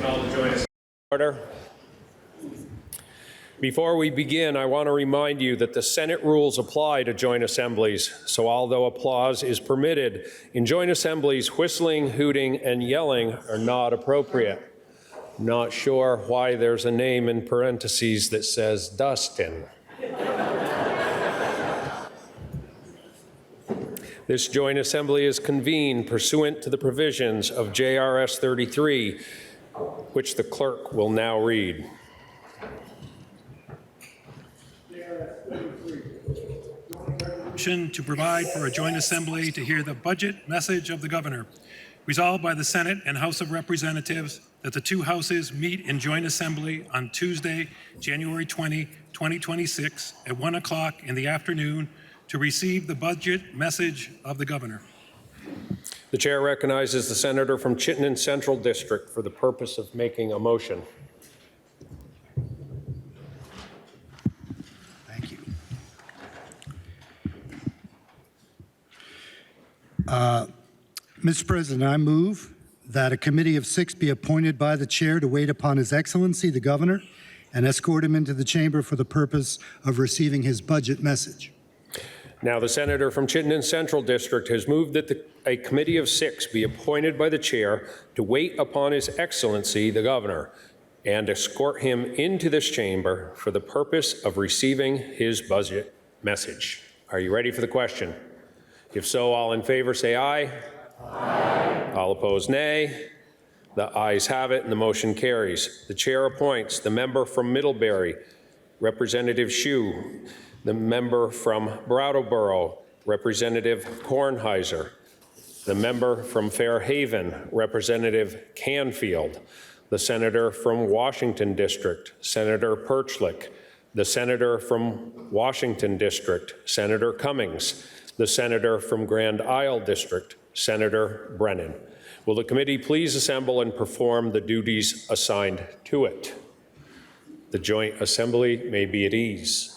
Call to join us. Order. Before we begin, I want to remind you that the Senate rules apply to joint assemblies, so although applause is permitted, in joint assemblies, whistling, hooting, and yelling are not appropriate. Not sure why there's a name in parentheses that says Dustin. This joint assembly is convened pursuant to the provisions of JRS 33, which the clerk will now read. To provide for a joint assembly to hear the budget message of the governor. Resolved by the Senate and House of Representatives that the two houses meet in joint assembly on Tuesday, January 20, 2026 at 1 o'clock in the afternoon to receive the budget message of the governor. The chair recognizes the senator from Chittenden Central District for the purpose of making a motion. Thank you. Mr. President, I move that a committee of 6 be appointed by the chair to wait upon His Excellency, the Governor, and escort him into the chamber for the purpose of receiving his budget message. Now, the senator from Chittenden Central District has moved that a committee of 6 be appointed by the chair to wait upon His Excellency, the Governor, and escort him into this chamber for the purpose of receiving his budget message. Are you ready for the question? If so, all in favor say aye. Aye. All opposed, nay. The ayes have it, and the motion carries. The chair appoints the member from Middlebury, Representative Shue, the member from Brattleboro, Representative Kornheiser, the member from Fairhaven, Representative Canfield, the senator from Washington District, Senator Perchlik, the senator from Washington District, Senator Cummings, the senator from Grand Isle District, Senator Brennan. Will the committee please assemble and perform the duties assigned to it? The joint assembly may be at ease.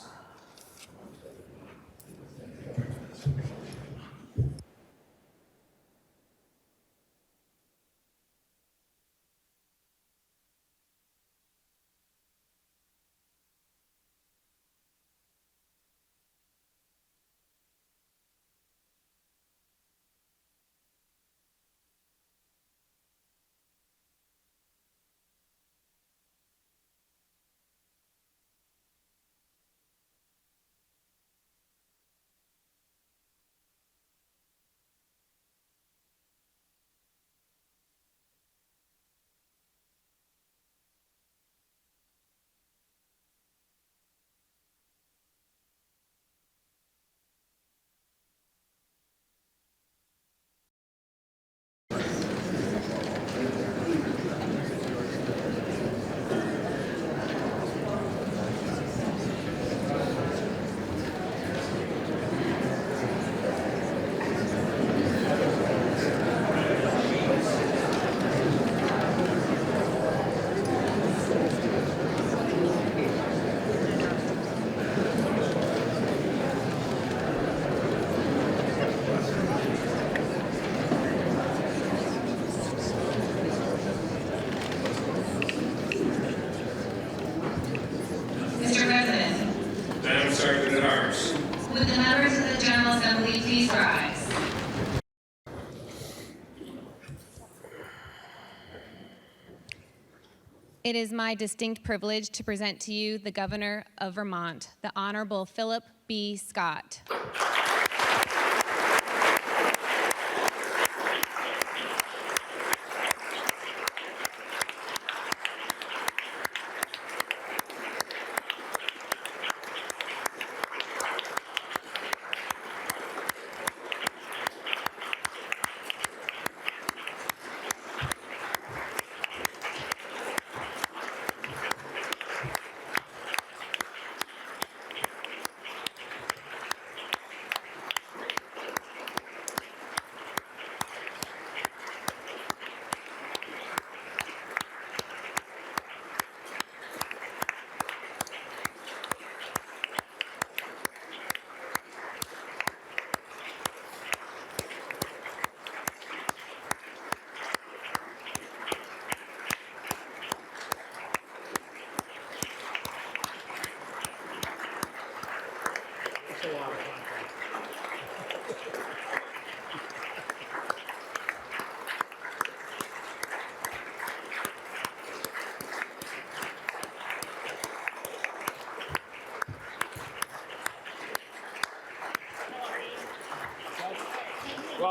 Would the members of the General Assembly please rise? It is my distinct privilege to present to you the Governor of Vermont, the Honorable Philip B. Scott.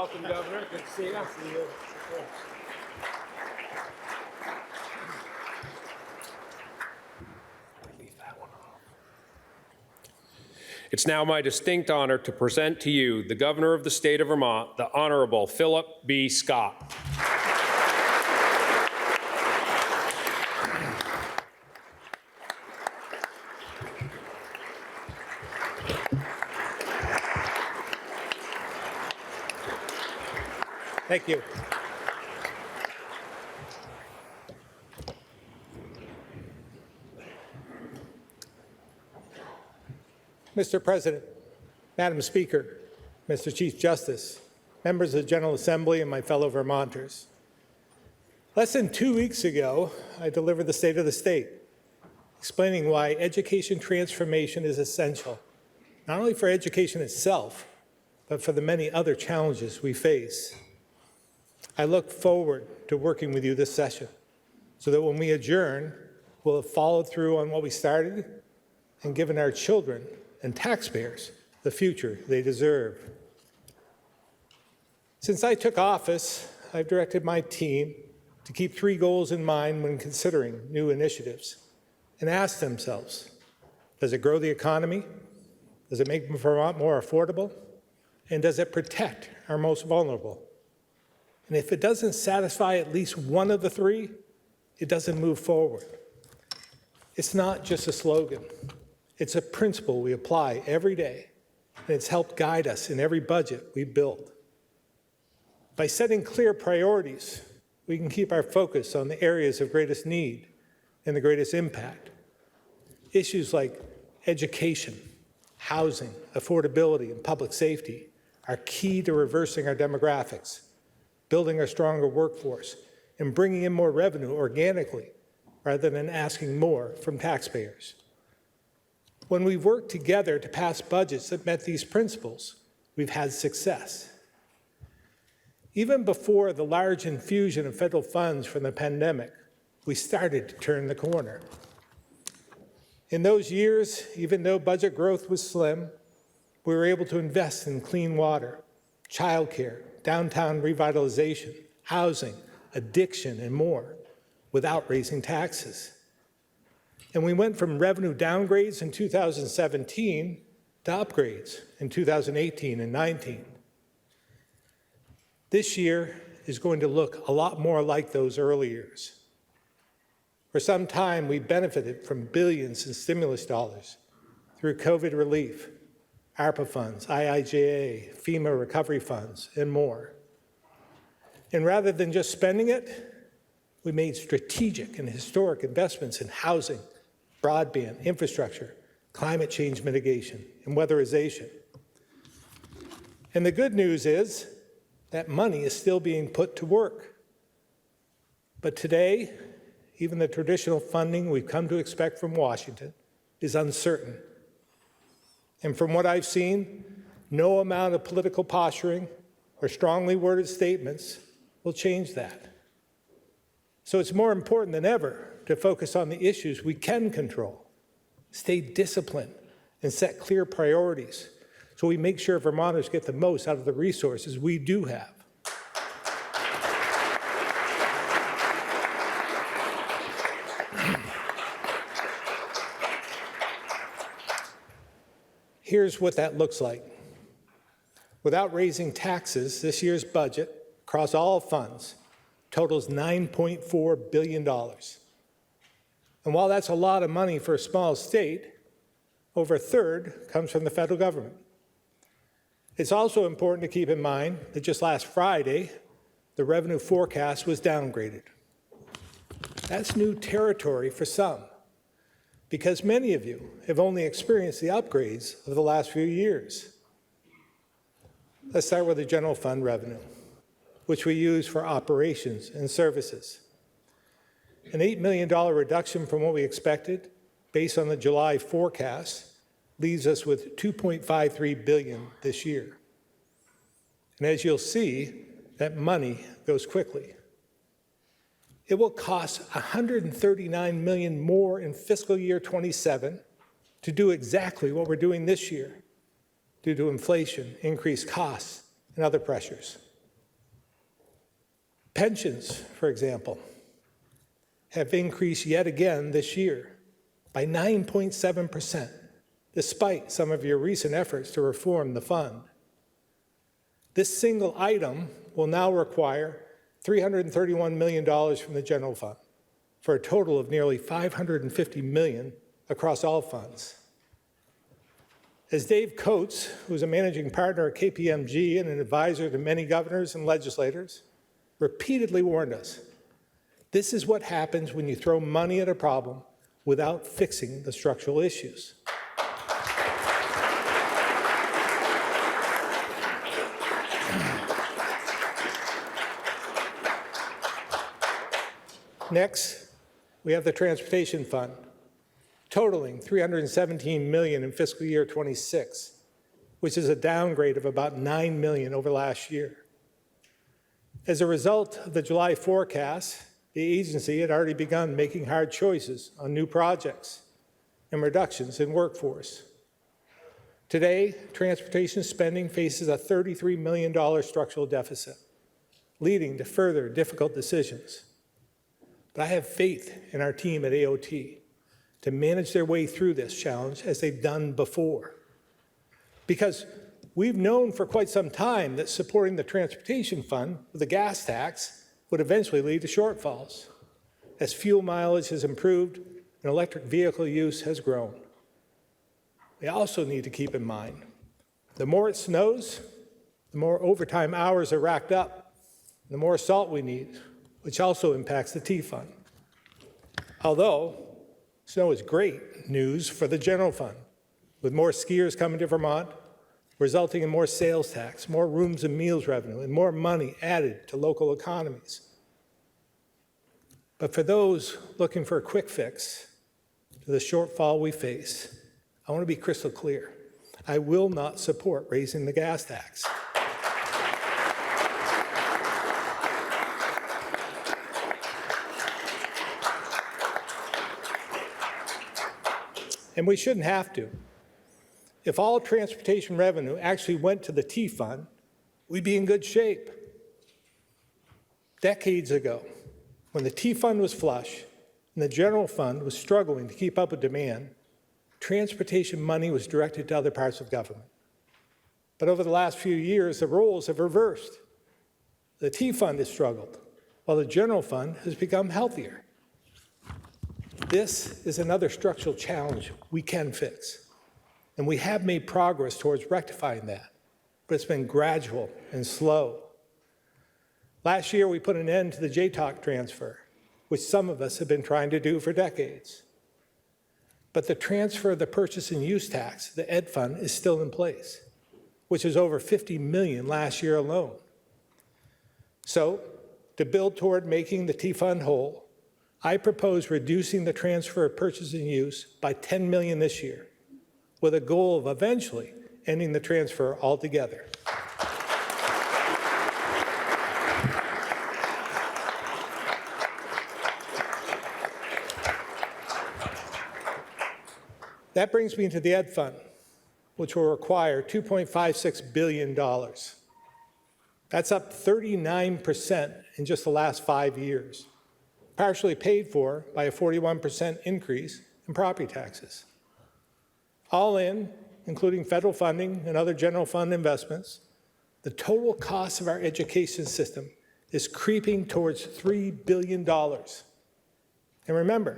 Welcome, Governor. Good to see you. It's now my distinct honor to present to you the Governor of the State of Vermont, the Honorable Philip B. Scott. Thank you. Mr. President, Madam Speaker, Mr. Chief Justice, members of the General Assembly, and my fellow Vermonters. Less than 2 weeks ago, I delivered the State of the State, explaining why education transformation is essential, not only for education itself, but for the many other challenges we face. I look forward to working with you this session so that when we adjourn, we'll have followed through on what we started and given our children and taxpayers the future they deserve. Since I took office, I've directed my team to keep 3 goals in mind when considering new initiatives and ask themselves, does it grow the economy? Does it make Vermont more affordable? And does it protect our most vulnerable? And if it doesn't satisfy at least one of the 3, it doesn't move forward. It's not just a slogan. It's a principle we apply every day, and it's helped guide us in every budget we build. By setting clear priorities, we can keep our focus on the areas of greatest need and the greatest impact. Issues like education, housing, affordability, and public safety are key to reversing our demographics, building a stronger workforce, and bringing in more revenue organically rather than asking more from taxpayers. When we've worked together to pass budgets that met these principles, we've had success. Even before the large infusion of federal funds from the pandemic, we started to turn the corner. In those years, even though budget growth was slim, we were able to invest in clean water, childcare, downtown revitalization, housing, addiction, and more without raising taxes. And we went from revenue downgrades in 2017 to upgrades in 2018 and 19. This year is going to look a lot more like those early years. For some time, we benefited from billions in stimulus dollars through COVID relief, ARPA funds, IIJA, FEMA recovery funds, and more. And rather than just spending it, we made strategic and historic investments in housing, broadband, infrastructure, climate change mitigation, and weatherization. And the good news is that money is still being put to work. But today, even the traditional funding we've come to expect from Washington is uncertain. And from what I've seen, no amount of political posturing or strongly worded statements will change that. So it's more important than ever to focus on the issues we can control, stay disciplined, and set clear priorities so we make sure Vermonters get the most out of the resources we do have. Here's what that looks like. Without raising taxes, this year's budget, across all funds, totals $9.4 billion. And while that's a lot of money for a small state, over a third comes from the federal government. It's also important to keep in mind that just last Friday, the revenue forecast was downgraded. That's new territory for some, because many of you have only experienced the upgrades of the last few years. Let's start with the general fund revenue, which we use for operations and services. An $8 million reduction from what we expected, based on the July forecast, leaves us with $2.53 billion this year. And as you'll see, that money goes quickly. It will cost $139 million more in fiscal year 27 to do exactly what we're doing this year due to inflation, increased costs, and other pressures. Pensions, for example, have increased yet again this year by 9.7%, despite some of your recent efforts to reform the fund. This single item will now require $331 million from the general fund, for a total of nearly $550 million across all funds. As Dave Coates, who's a managing partner at KPMG and an advisor to many governors and legislators, repeatedly warned us, this is what happens when you throw money at a problem without fixing the structural issues. Next, we have the Transportation Fund, totaling $317 million in fiscal year 26, which is a downgrade of about $9 million over last year. As a result of the July forecast, the agency had already begun making hard choices on new projects and reductions in workforce. Today, transportation spending faces a $33 million structural deficit, leading to further difficult decisions. But I have faith in our team at AOT to manage their way through this challenge as they've done before. Because we've known for quite some time that supporting the Transportation Fund with a gas tax would eventually lead to shortfalls as fuel mileage has improved and electric vehicle use has grown. We also need to keep in mind, the more it snows, the more overtime hours are racked up, the more salt we need, which also impacts the T Fund. Although snow is great news for the general fund, with more skiers coming to Vermont, resulting in more sales tax, more rooms and meals revenue, and more money added to local economies. But for those looking for a quick fix to the shortfall we face, I want to be crystal clear. I will not support raising the gas tax. And we shouldn't have to. If all transportation revenue actually went to the T Fund, we'd be in good shape. Decades ago, when the T Fund was flush and the general fund was struggling to keep up with demand, transportation money was directed to other parts of government. But over the last few years, the roles have reversed. The T Fund has struggled, while the general fund has become healthier. This is another structural challenge we can fix, and we have made progress towards rectifying that, but it's been gradual and slow. Last year, we put an end to the JTOC transfer, which some of us have been trying to do for decades. But the transfer of the purchase and use tax, the Ed Fund, is still in place, which is over $50 million last year alone. So, to build toward making the T Fund whole, I propose reducing the transfer of purchase and use by $10 million this year, with a goal of eventually ending the transfer altogether. That brings me to the Ed Fund, which will require $2.56 billion. That's up 39% in just the last 5 years, partially paid for by a 41% increase in property taxes. All in, including federal funding and other general fund investments, the total cost of our education system is creeping towards $3 billion. And remember,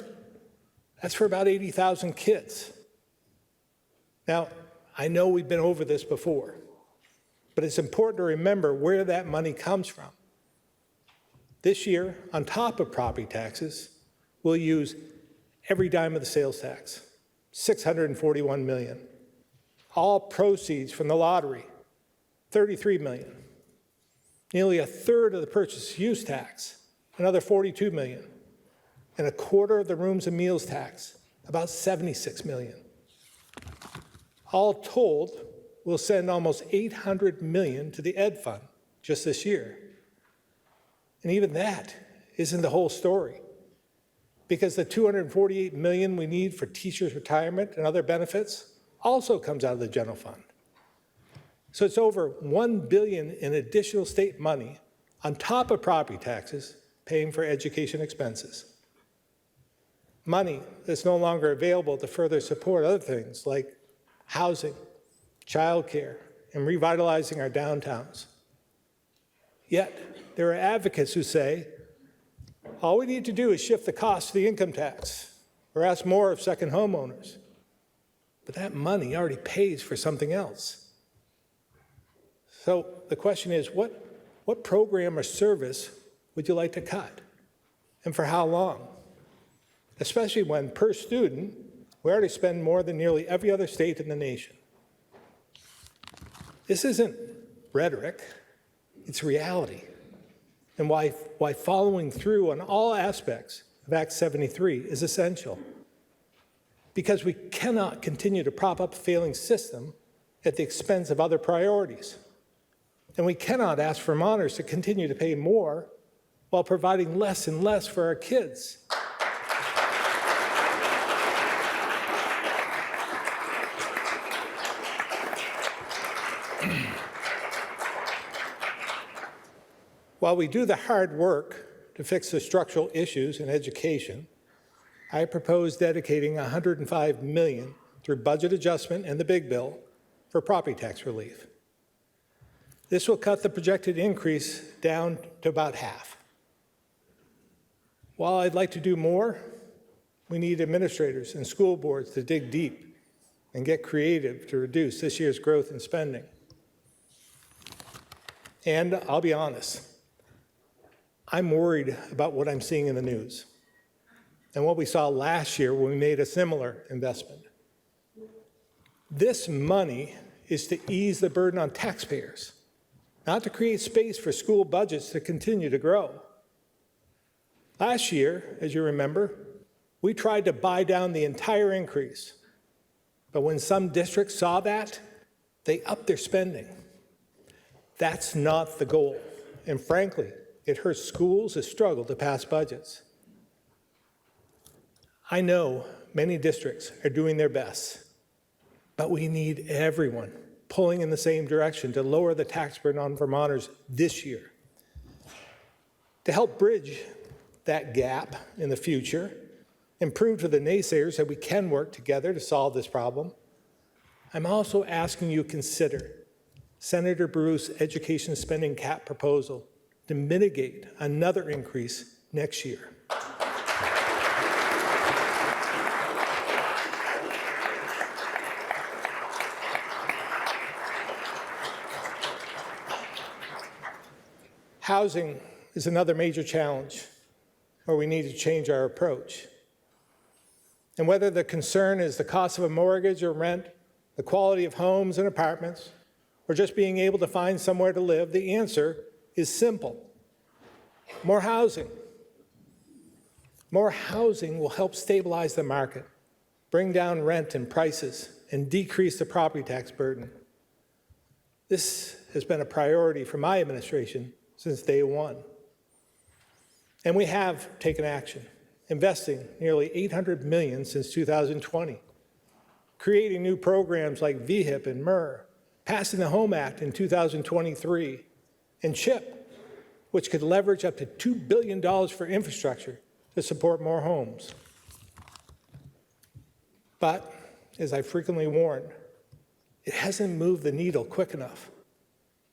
that's for about 80,000 kids. Now, I know we've been over this before, but it's important to remember where that money comes from. This year, on top of property taxes, we'll use every dime of the sales tax, $641 million. All proceeds from the lottery, $33 million. Nearly a third of the purchase use tax, another $42 million. And a quarter of the rooms and meals tax, about $76 million. All told, we'll send almost $800 million to the Ed Fund just this year. And even that isn't the whole story, because the $248 million we need for teachers' retirement and other benefits also comes out of the general fund. So it's over $1 billion in additional state money on top of property taxes, paying for education expenses. Money that's no longer available to further support other things like housing, childcare, and revitalizing our downtowns. Yet, there are advocates who say, all we need to do is shift the cost of the income tax or ask more of second homeowners. But that money already pays for something else. So the question is, what program or service would you like to cut? And for how long? Especially when, per student, we already spend more than nearly every other state in the nation. This isn't rhetoric, it's reality. And why following through on all aspects of Act 73 is essential. Because we cannot continue to prop up a failing system at the expense of other priorities. And we cannot ask Vermonters to continue to pay more while providing less and less for our kids. While we do the hard work to fix the structural issues in education, I propose dedicating $105 million through budget adjustment and the big bill for property tax relief. This will cut the projected increase down to about half. While I'd like to do more, we need administrators and school boards to dig deep and get creative to reduce this year's growth in spending. And I'll be honest, I'm worried about what I'm seeing in the news and what we saw last year when we made a similar investment. This money is to ease the burden on taxpayers, not to create space for school budgets to continue to grow. Last year, as you remember, we tried to buy down the entire increase. But when some districts saw that, they upped their spending. That's not the goal. And frankly, it hurts schools that struggle to pass budgets. I know many districts are doing their best, but we need everyone pulling in the same direction to lower the tax burden on Vermonters this year. To help bridge that gap in the future, and prove to the naysayers that we can work together to solve this problem, I'm also asking you to consider Senator Bruce's education spending cap proposal to mitigate another increase next year. Housing is another major challenge where we need to change our approach. And whether the concern is the cost of a mortgage or rent, the quality of homes and apartments, or just being able to find somewhere to live, the answer is simple: more housing. More housing will help stabilize the market, bring down rent and prices, and decrease the property tax burden. This has been a priority for my administration since day one. And we have taken action, investing nearly $800 million since 2020, creating new programs like VHIP and MER, passing the Home Act in 2023, and CHIP, which could leverage up to $2 billion for infrastructure to support more homes. But, as I frequently warn, it hasn't moved the needle quick enough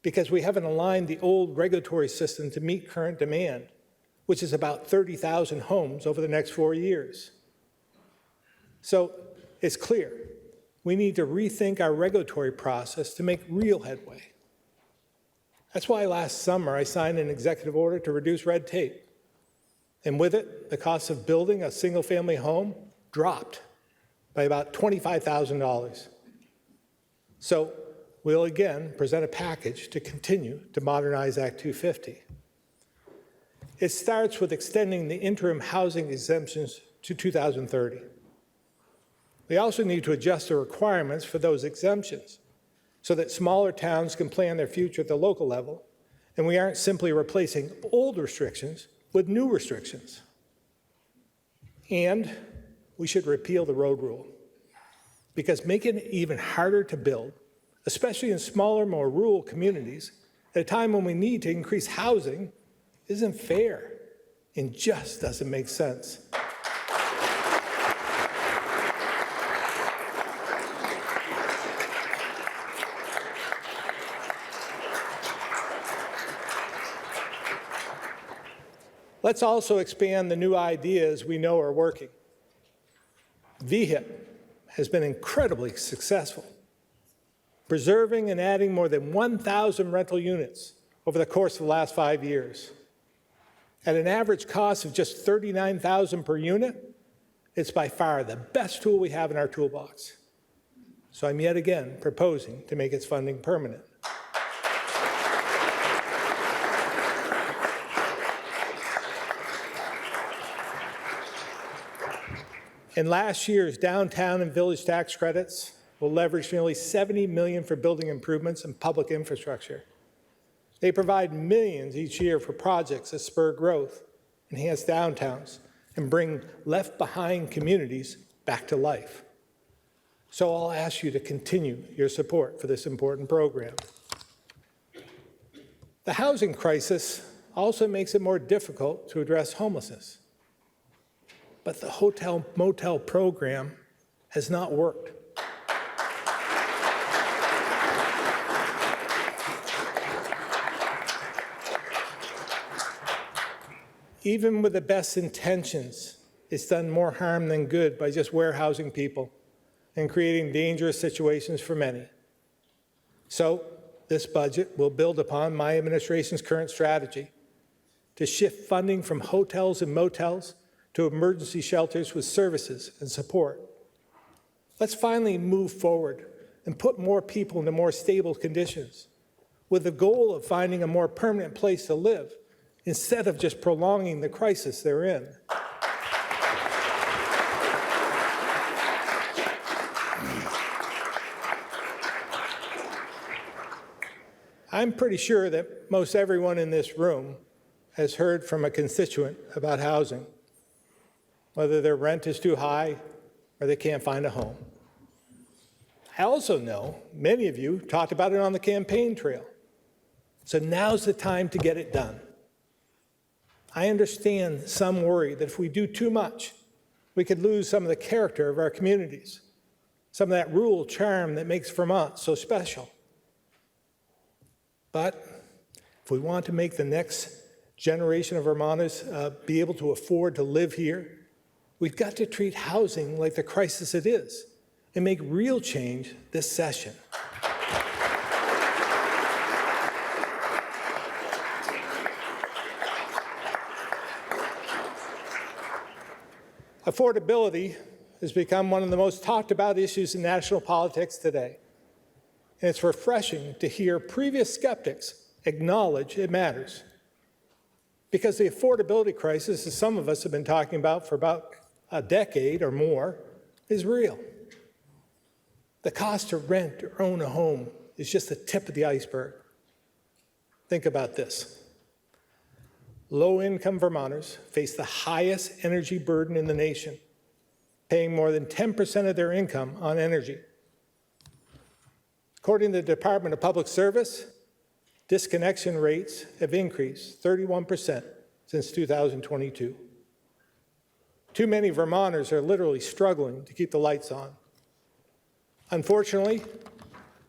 because we haven't aligned the old regulatory system to meet current demand, which is about 30,000 homes over the next 4 years. So it's clear we need to rethink our regulatory process to make real headway. That's why last summer I signed an executive order to reduce red tape. And with it, the cost of building a single-family home dropped by about $25,000. So we'll again present a package to continue to modernize Act 250. It starts with extending the interim housing exemptions to 2030. We also need to adjust the requirements for those exemptions so that smaller towns can plan their future at the local level, and we aren't simply replacing old restrictions with new restrictions. And we should repeal the road rule, because making it even harder to build, especially in smaller, more rural communities, at a time when we need to increase housing isn't fair and just doesn't make sense. Let's also expand the new ideas we know are working. VHIP has been incredibly successful, preserving and adding more than 1,000 rental units over the course of the last 5 years. At an average cost of just $39,000 per unit, it's by far the best tool we have in our toolbox. So I'm yet again proposing to make its funding permanent. In last year's downtown and village tax credits, we'll leverage nearly $70 million for building improvements and public infrastructure. They provide millions each year for projects that spur growth, enhance downtowns, and bring left-behind communities back to life. So I'll ask you to continue your support for this important program. The housing crisis also makes it more difficult to address homelessness. But the hotel-motel program has not worked. Even with the best intentions, it's done more harm than good by just warehousing people and creating dangerous situations for many. So this budget will build upon my administration's current strategy to shift funding from hotels and motels to emergency shelters with services and support. Let's finally move forward and put more people into more stable conditions with the goal of finding a more permanent place to live instead of just prolonging the crisis they're in. I'm pretty sure that most everyone in this room has heard from a constituent about housing, whether their rent is too high or they can't find a home. I also know many of you talked about it on the campaign trail. So now's the time to get it done. I understand some worry that if we do too much, we could lose some of the character of our communities, some of that rural charm that makes Vermont so special. But if we want to make the next generation of Vermonters be able to afford to live here, we've got to treat housing like the crisis it is and make real change this session. Affordability has become one of the most talked about issues in national politics today. And it's refreshing to hear previous skeptics acknowledge it matters. Because the affordability crisis, as some of us have been talking about for about a decade or more, is real. The cost to rent or own a home is just the tip of the iceberg. Think about this. Low-income Vermonters face the highest energy burden in the nation, paying more than 10% of their income on energy. According to the Department of Public Service, disconnection rates have increased 31% since 2022. Too many Vermonters are literally struggling to keep the lights on. Unfortunately,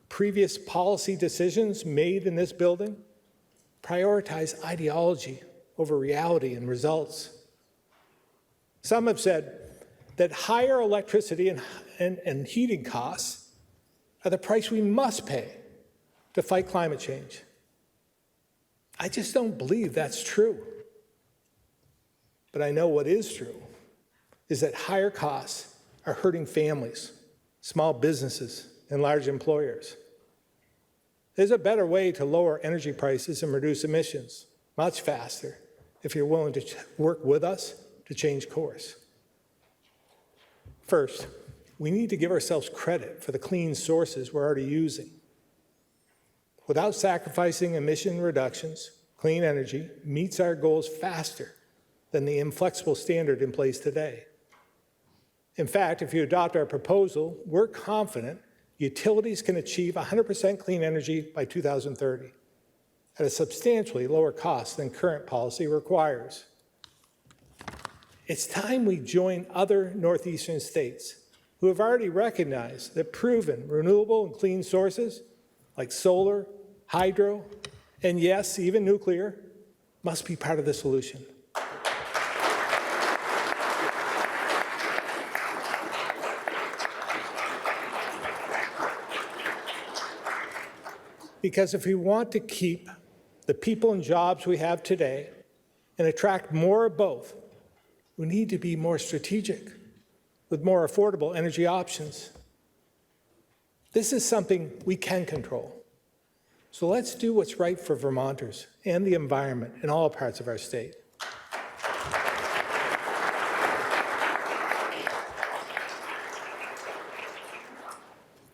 previous policy decisions made in this building prioritize ideology over reality and results. Some have said that higher electricity and heating costs are the price we must pay to fight climate change. I just don't believe that's true. But I know what is true is that higher costs are hurting families, small businesses, and large employers. There's a better way to lower energy prices and reduce emissions much faster if you're willing to work with us to change course. First, we need to give ourselves credit for the clean sources we're already using. Without sacrificing emission reductions, clean energy meets our goals faster than the inflexible standard in place today. In fact, if you adopt our proposal, we're confident utilities can achieve 100% clean energy by 2030. at a substantially lower cost than current policy requires. It's time we join other northeastern states who have already recognized that proven renewable and clean sources like solar, hydro, and yes, even nuclear, must be part of the solution. Because if we want to keep the people and jobs we have today and attract more of both, we need to be more strategic with more affordable energy options. This is something we can control. So let's do what's right for Vermonters and the environment in all parts of our state.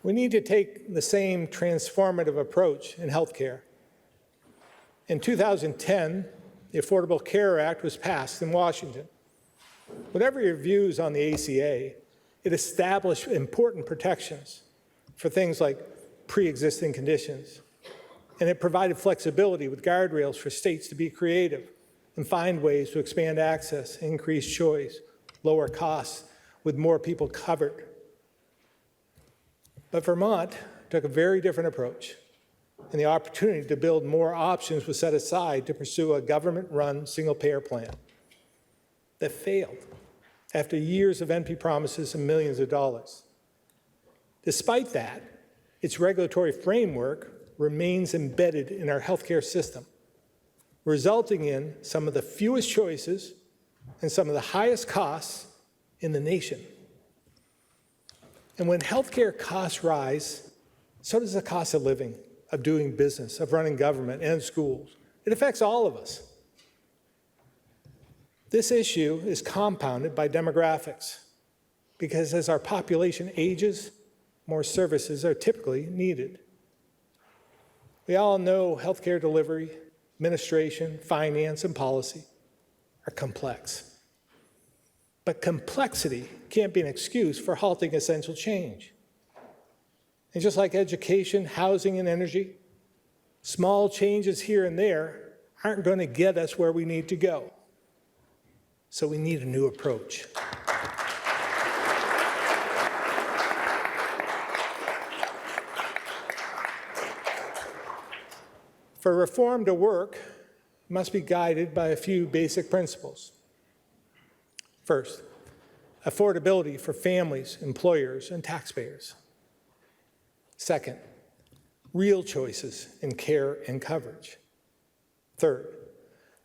We need to take the same transformative approach in healthcare. In 2010, the Affordable Care Act was passed in Washington. Whatever your views on the ACA, it established important protections for things like pre-existing conditions. And it provided flexibility with guardrails for states to be creative and find ways to expand access, increase choice, lower costs, with more people covered. But Vermont took a very different approach, and the opportunity to build more options was set aside to pursue a government-run single-payer plan that failed after years of empty promises and millions of dollars. Despite that, its regulatory framework remains embedded in our healthcare system, resulting in some of the fewest choices and some of the highest costs in the nation. And when healthcare costs rise, so does the cost of living, of doing business, of running government and schools. It affects all of us. This issue is compounded by demographics, because as our population ages, more services are typically needed. We all know healthcare delivery, administration, finance, and policy are complex. But complexity can't be an excuse for halting essential change. And just like education, housing, and energy, small changes here and there aren't going to get us where we need to go. So we need a new approach. For reform to work, it must be guided by a few basic principles. First, affordability for families, employers, and taxpayers. Second, real choices in care and coverage. Third,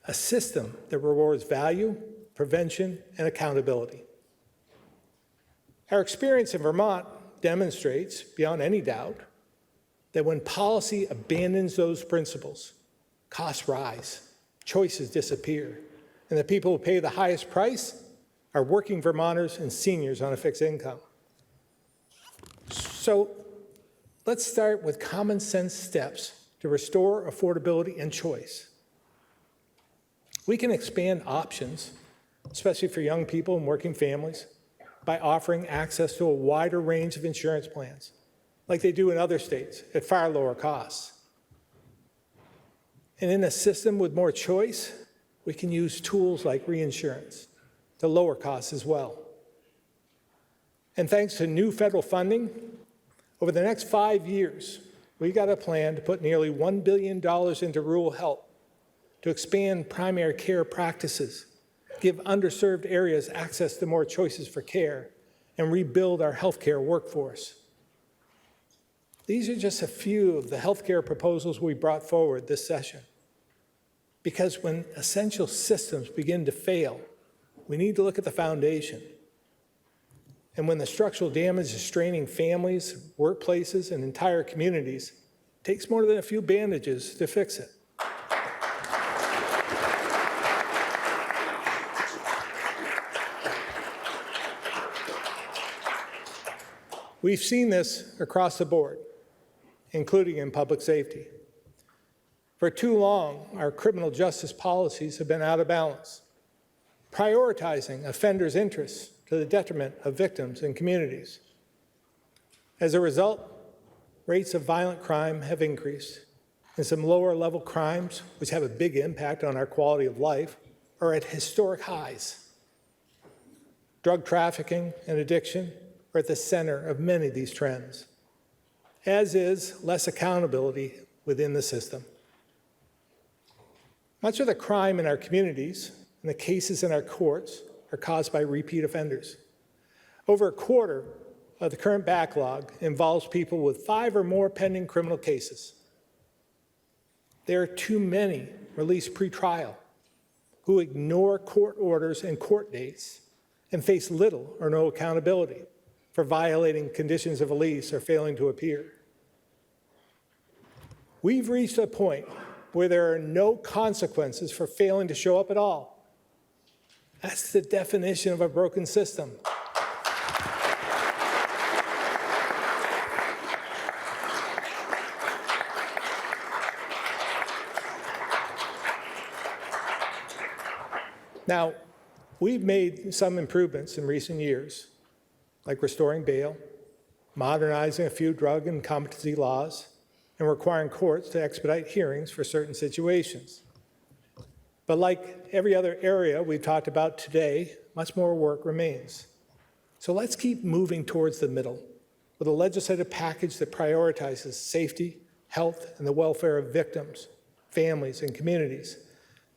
a system that rewards value, prevention, and accountability. Our experience in Vermont demonstrates, beyond any doubt, that when policy abandons those principles, costs rise, choices disappear, and the people who pay the highest price are working Vermonters and seniors on a fixed income. So let's start with common sense steps to restore affordability and choice. We can expand options, especially for young people and working families, by offering access to a wider range of insurance plans, like they do in other states, at far lower costs. And in a system with more choice, we can use tools like reinsurance to lower costs as well. And thanks to new federal funding, over the next 5 years, we got a plan to put nearly $1 billion into rural health, to expand primary care practices, give underserved areas access to more choices for care, and rebuild our healthcare workforce. These are just a few of the healthcare proposals we brought forward this session. Because when essential systems begin to fail, we need to look at the foundation. And when the structural damage is straining families, workplaces, and entire communities, it takes more than a few bandages to fix it. We've seen this across the board, including in public safety. For too long, our criminal justice policies have been out of balance, prioritizing offenders' interests to the detriment of victims and communities. As a result, rates of violent crime have increased, and some lower level crimes, which have a big impact on our quality of life, are at historic highs. Drug trafficking and addiction are at the center of many of these trends, as is less accountability within the system. Much of the crime in our communities and the cases in our courts are caused by repeat offenders. Over a quarter of the current backlog involves people with 5 or more pending criminal cases. There are too many released pretrial who ignore court orders and court dates and face little or no accountability for violating conditions of release or failing to appear. We've reached a point where there are no consequences for failing to show up at all. That's the definition of a broken system. Now, we've made some improvements in recent years, like restoring bail, modernizing a few drug and competency laws, and requiring courts to expedite hearings for certain situations. But like every other area we've talked about today, much more work remains. So let's keep moving towards the middle with a legislative package that prioritizes safety, health, and the welfare of victims, families, and communities,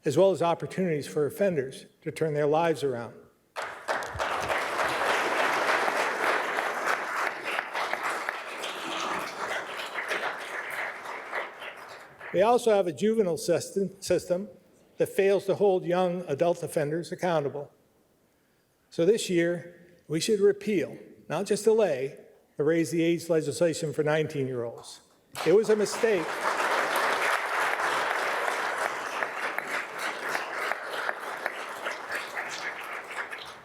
as well as opportunities for offenders to turn their lives around. We also have a juvenile system that fails to hold young adult offenders accountable. So this year, we should repeal, not just delay, the raise the age legislation for 19-year-olds. It was a mistake.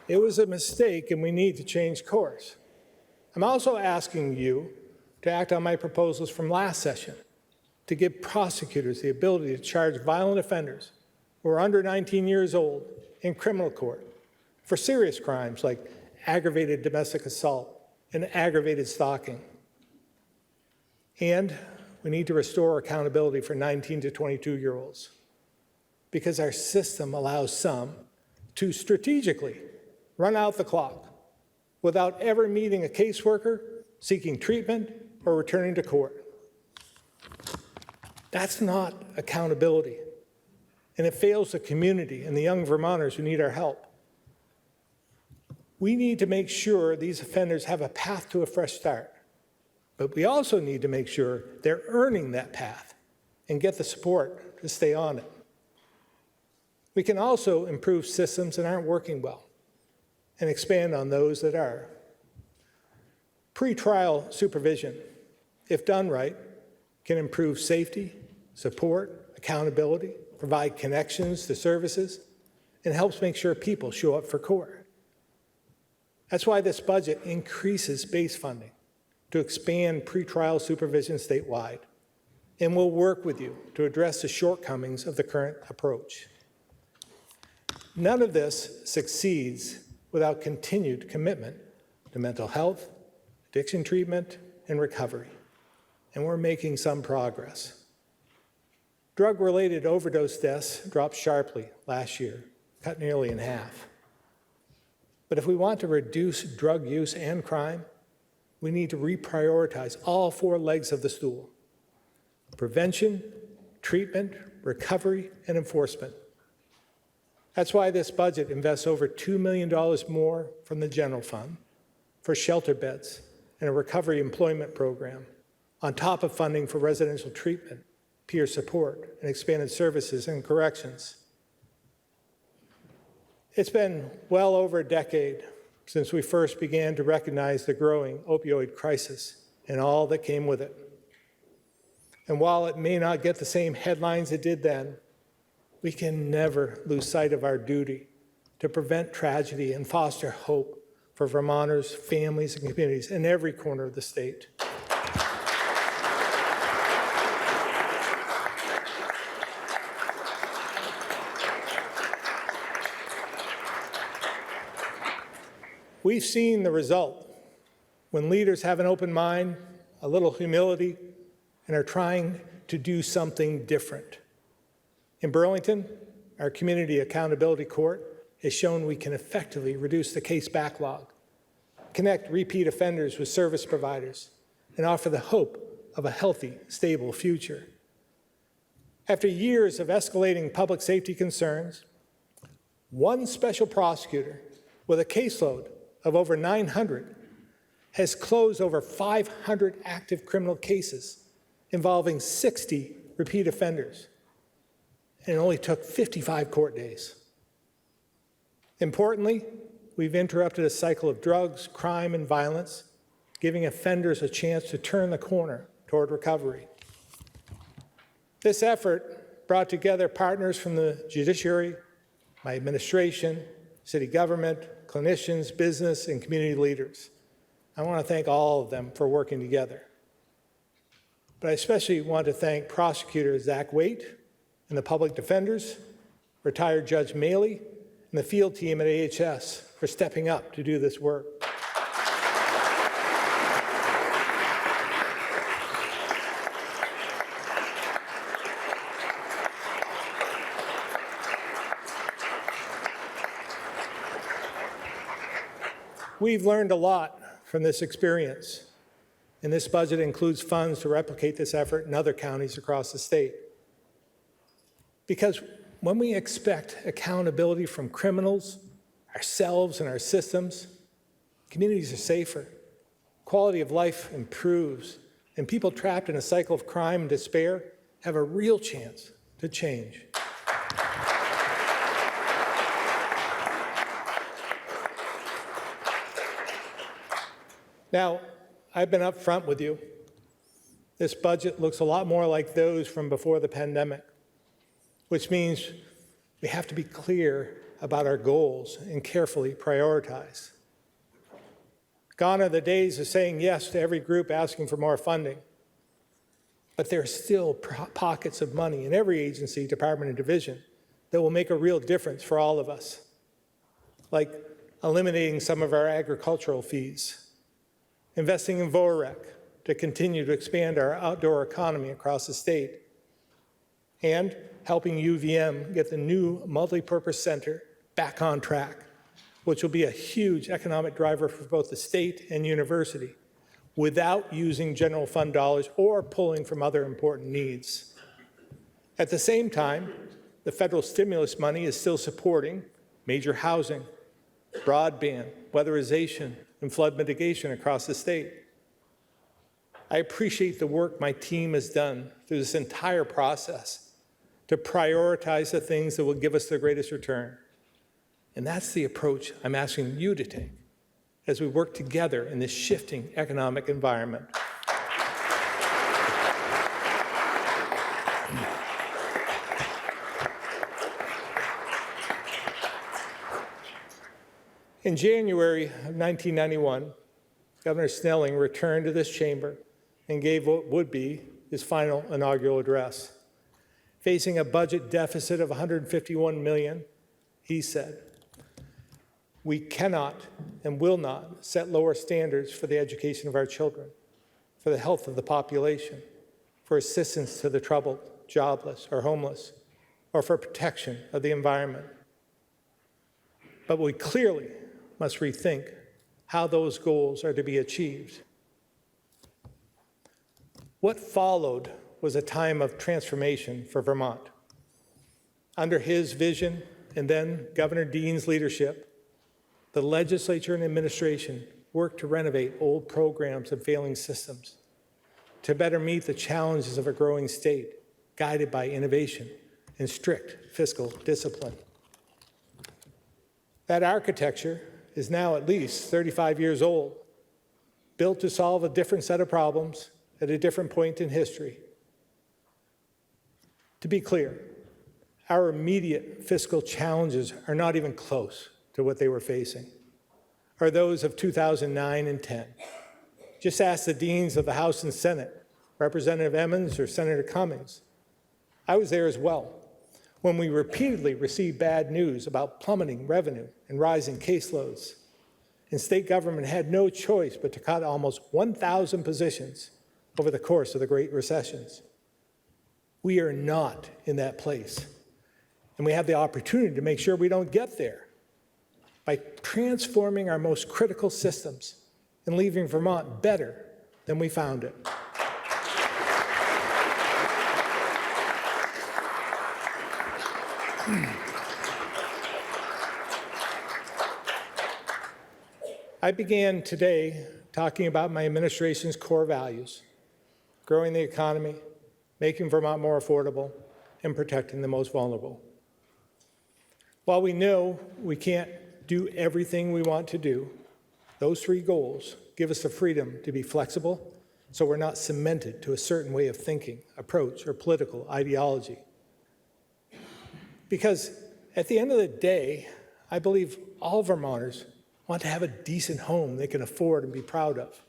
It was a mistake, and we need to change course. I'm also asking you to act on my proposals from last session to give prosecutors the ability to charge violent offenders who are under 19 years old in criminal court for serious crimes like aggravated domestic assault and aggravated stalking. And we need to restore accountability for 19 to 22-year-olds because our system allows some to strategically run out the clock without ever meeting a caseworker, seeking treatment, or returning to court. That's not accountability, and it fails the community and the young Vermonters who need our help. We need to make sure these offenders have a path to a fresh start, but we also need to make sure they're earning that path and get the support to stay on it. We can also improve systems that aren't working well and expand on those that are. Pretrial supervision, if done right, can improve safety, support, accountability, provide connections to services, and helps make sure people show up for court. That's why this budget increases base funding to expand pretrial supervision statewide, and we'll work with you to address the shortcomings of the current approach. None of this succeeds without continued commitment to mental health, addiction treatment, and recovery, and we're making some progress. Drug-related overdose deaths dropped sharply last year, cut nearly in half. But if we want to reduce drug use and crime, we need to reprioritize all 4 legs of the stool: prevention, treatment, recovery, and enforcement. That's why this budget invests over $2 million more from the general fund for shelter beds and a recovery employment program, on top of funding for residential treatment, peer support, and expanded services in corrections. It's been well over a decade since we first began to recognize the growing opioid crisis and all that came with it. And while it may not get the same headlines it did then, we can never lose sight of our duty to prevent tragedy and foster hope for Vermonters, families, and communities in every corner of the state. We've seen the result when leaders have an open mind, a little humility, and are trying to do something different. In Burlington, our Community Accountability Court has shown we can effectively reduce the case backlog, connect repeat offenders with service providers, and offer the hope of a healthy, stable future. After years of escalating public safety concerns, one special prosecutor with a caseload of over 900 has closed over 500 active criminal cases involving 60 repeat offenders, and it only took 55 court days. Importantly, we've interrupted a cycle of drugs, crime, and violence, giving offenders a chance to turn the corner toward recovery. This effort brought together partners from the judiciary, my administration, city government, clinicians, business, and community leaders. I want to thank all of them for working together. But I especially want to thank Prosecutor Zach Waite and the public defenders, retired Judge Maley, and the field team at AHS for stepping up to do this work. We've learned a lot from this experience, and this budget includes funds to replicate this effort in other counties across the state. Because when we expect accountability from criminals, ourselves, and our systems, communities are safer, quality of life improves, and people trapped in a cycle of crime and despair have a real chance to change. Now, I've been up front with you. This budget looks a lot more like those from before the pandemic, which means we have to be clear about our goals and carefully prioritize. Gone are the days of saying yes to every group asking for more funding, but there are still pockets of money in every agency, department, and division that will make a real difference for all of us, like eliminating some of our agricultural fees, investing in VOREC to continue to expand our outdoor economy across the state, and helping UVM get the new multipurpose center back on track, which will be a huge economic driver for both the state and university, without using general fund dollars or pulling from other important needs. At the same time, the federal stimulus money is still supporting major housing, broadband, weatherization, and flood mitigation across the state. I appreciate the work my team has done through this entire process to prioritize the things that will give us the greatest return. And that's the approach I'm asking you to take as we work together in this shifting economic environment. In January of 1991, Governor Snelling returned to this chamber and gave what would be his final inaugural address. Facing a budget deficit of $151 million, he said, "We cannot and will not set lower standards for the education of our children, for the health of the population, for assistance to the troubled, jobless, or homeless, or for protection of the environment. But we clearly must rethink how those goals are to be achieved." What followed was a time of transformation for Vermont. Under his vision and then Governor Dean's leadership, the legislature and administration worked to renovate old programs and failing systems, to better meet the challenges of a growing state, guided by innovation and strict fiscal discipline. That architecture is now at least 35 years old, built to solve a different set of problems at a different point in history. To be clear, our immediate fiscal challenges are not even close to what they were facing, or those of 2009 and 10. Just ask the deans of the House and Senate, Representative Emmons or Senator Cummings. I was there as well, when we repeatedly received bad news about plummeting revenue and rising caseloads, and state government had no choice but to cut almost 1,000 positions over the course of the Great Recessions. We are not in that place. And we have the opportunity to make sure we don't get there by transforming our most critical systems and leaving Vermont better than we found it. I began today talking about my administration's core values: growing the economy, making Vermont more affordable, and protecting the most vulnerable. While we know we can't do everything we want to do, those three goals give us the freedom to be flexible so we're not cemented to a certain way of thinking, approach, or political ideology. Because at the end of the day, I believe all Vermonters want to have a decent home they can afford and be proud of.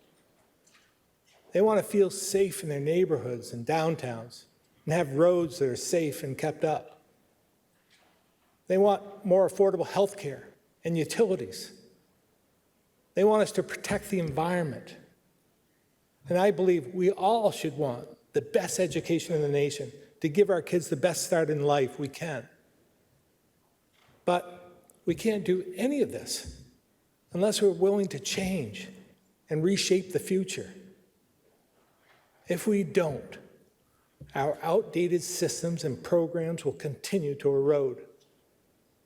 They want to feel safe in their neighborhoods and downtowns and have roads that are safe and kept up. They want more affordable health care and utilities. They want us to protect the environment. And I believe we all should want the best education in the nation, to give our kids the best start in life we can. But we can't do any of this unless we're willing to change and reshape the future. If we don't, our outdated systems and programs will continue to erode.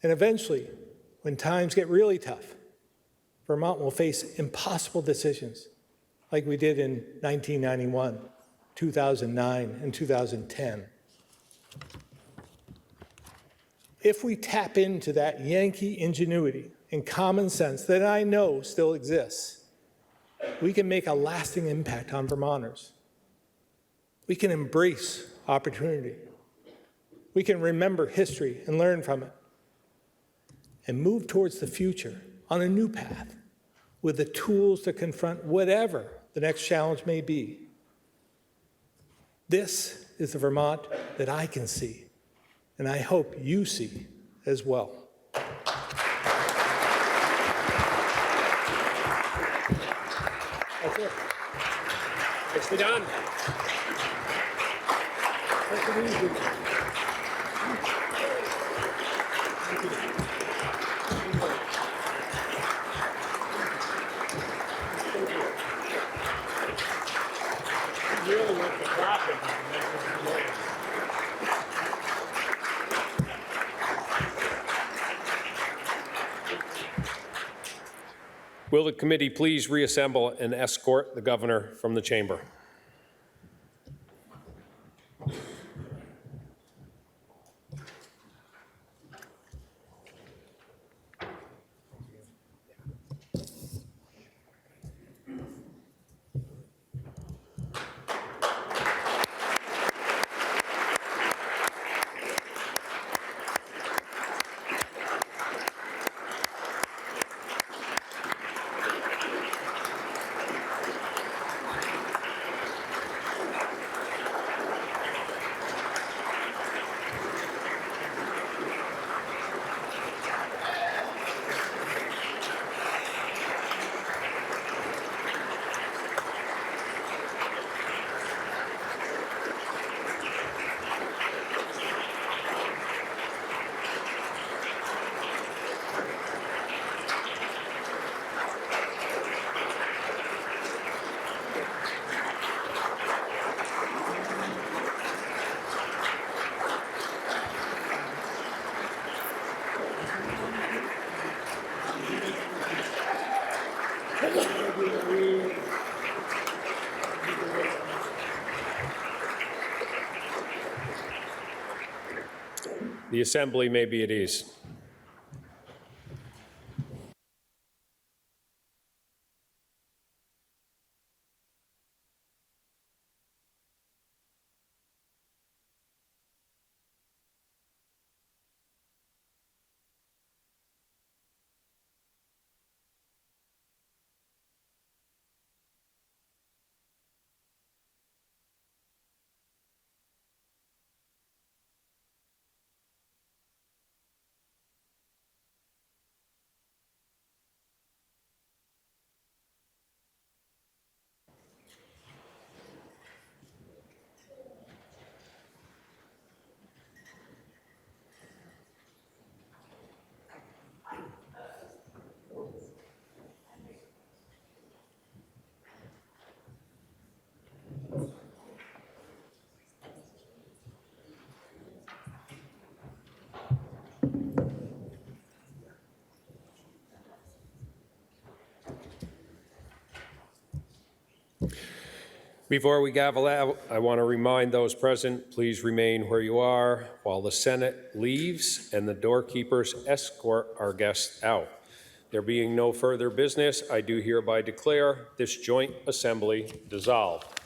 And eventually, when times get really tough, Vermont will face impossible decisions like we did in 1991, 2009, and 2010. If we tap into that Yankee ingenuity and common sense that I know still exists, we can make a lasting impact on Vermonters. We can embrace opportunity. We can remember history and learn from it, and move towards the future on a new path with the tools to confront whatever the next challenge may be. This is the Vermont that I can see, and I hope you see as well. That's it. Nicely done. Take it easy. Really went to clapping. Will the committee please reassemble and escort the governor from the chamber? The assembly may be at ease. Before we gavel out, I want to remind those present, please remain where you are while the Senate leaves and the doorkeepers escort our guests out. There being no further business, I do hereby declare this joint assembly dissolved.